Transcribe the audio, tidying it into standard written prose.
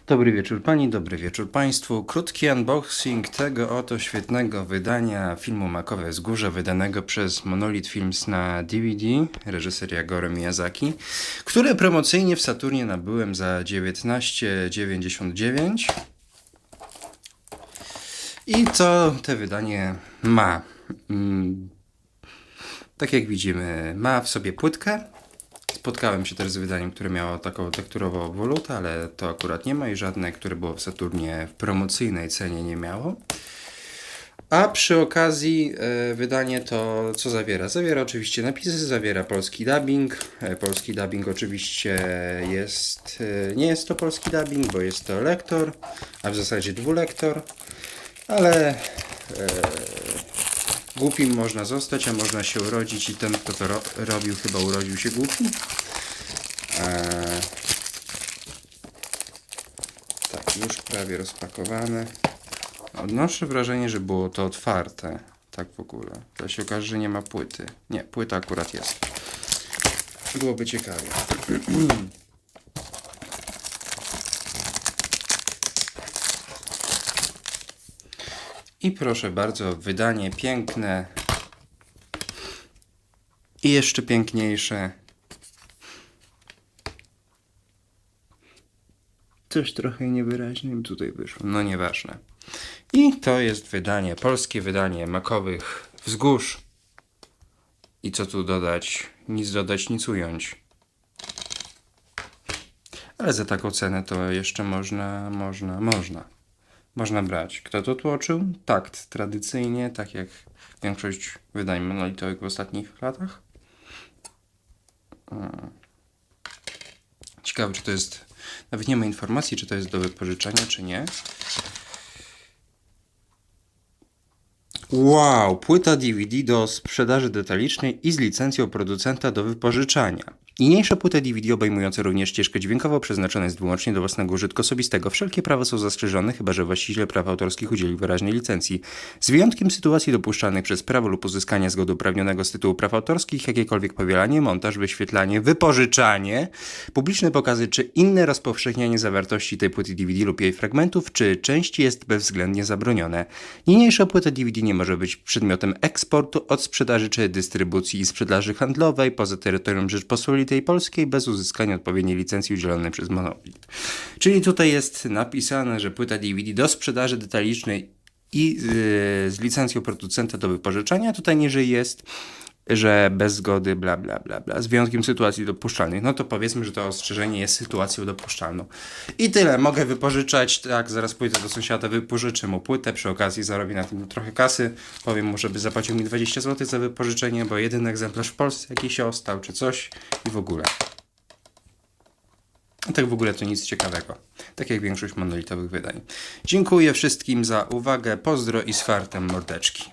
Dobry wieczór Pani, dobry wieczór Państwu. Krótki unboxing tego oto świetnego wydania filmu Makowe Wzgórze, wydanego przez Monolith Films na DVD, reżyseria Goro Miyazaki, które promocyjnie w Saturnie nabyłem za 19,99. I co te wydanie ma? Tak jak widzimy, ma w sobie płytkę. Spotkałem się też z wydaniem, które miało taką tekturową obwolutę, ale to akurat nie ma i żadne, które było w Saturnie w promocyjnej cenie nie miało. A przy okazji wydanie to co zawiera? Zawiera oczywiście napisy, zawiera polski dubbing. Polski dubbing oczywiście jest, nie jest to polski dubbing, bo jest to lektor, a w zasadzie dwulektor, ale głupim można zostać, a można się urodzić i ten, kto to robił, chyba urodził się głupi. Tak, już prawie rozpakowane. Odnoszę wrażenie, że było to otwarte. Tak w ogóle. To się okaże, że nie ma płyty. Nie, płyta akurat jest. Byłoby ciekawie. I proszę bardzo, wydanie piękne. I jeszcze piękniejsze. Coś trochę niewyraźnym tutaj wyszło. No nieważne. I to jest wydanie, polskie wydanie Makowych Wzgórz. I co tu dodać? Nic dodać, nic ująć. Ale za taką cenę to jeszcze można brać. Kto to tłoczył? Takt. Tradycyjnie, tak jak większość wydań monolitowych w ostatnich latach. Ciekawe, czy to jest... Nawet nie ma informacji, czy to jest do wypożyczenia, czy nie. Wow! Płyta DVD do sprzedaży detalicznej i z licencją producenta do wypożyczania. Niniejsza płyta DVD obejmująca również ścieżkę dźwiękową przeznaczona jest wyłącznie do własnego użytku osobistego. Wszelkie prawa są zastrzeżone, chyba że właściciel praw autorskich udzieli wyraźnej licencji. Z wyjątkiem sytuacji dopuszczalnych przez prawo lub uzyskania zgody uprawnionego z tytułu praw autorskich, jakiekolwiek powielanie, montaż, wyświetlanie, wypożyczanie, publiczne pokazy czy inne rozpowszechnianie zawartości tej płyty DVD lub jej fragmentów czy części jest bezwzględnie zabronione. Niniejsza płyta DVD nie może być przedmiotem eksportu, od sprzedaży czy dystrybucji i sprzedaży handlowej poza terytorium Rzeczpospolitej Polskiej bez uzyskania odpowiedniej licencji udzielonej przez Monolith. Czyli tutaj jest napisane, że płyta DVD do sprzedaży detalicznej i z licencją producenta do wypożyczenia. Tutaj niżej jest, że bez zgody bla bla bla bla, z wyjątkiem sytuacji dopuszczalnych. No to powiedzmy, że to ostrzeżenie jest sytuacją dopuszczalną. I tyle, mogę wypożyczać, tak, zaraz pójdę do sąsiada, wypożyczę mu płytę, przy okazji zarobię na tym trochę kasy, powiem mu, żeby zapłacił mi 20 zł za wypożyczenie, bo jeden egzemplarz w Polsce jakiś się ostał, czy coś i w ogóle. A tak w ogóle to nic ciekawego, tak jak większość monolitowych wydań. Dziękuję wszystkim za uwagę, pozdro i z fartem mordeczki.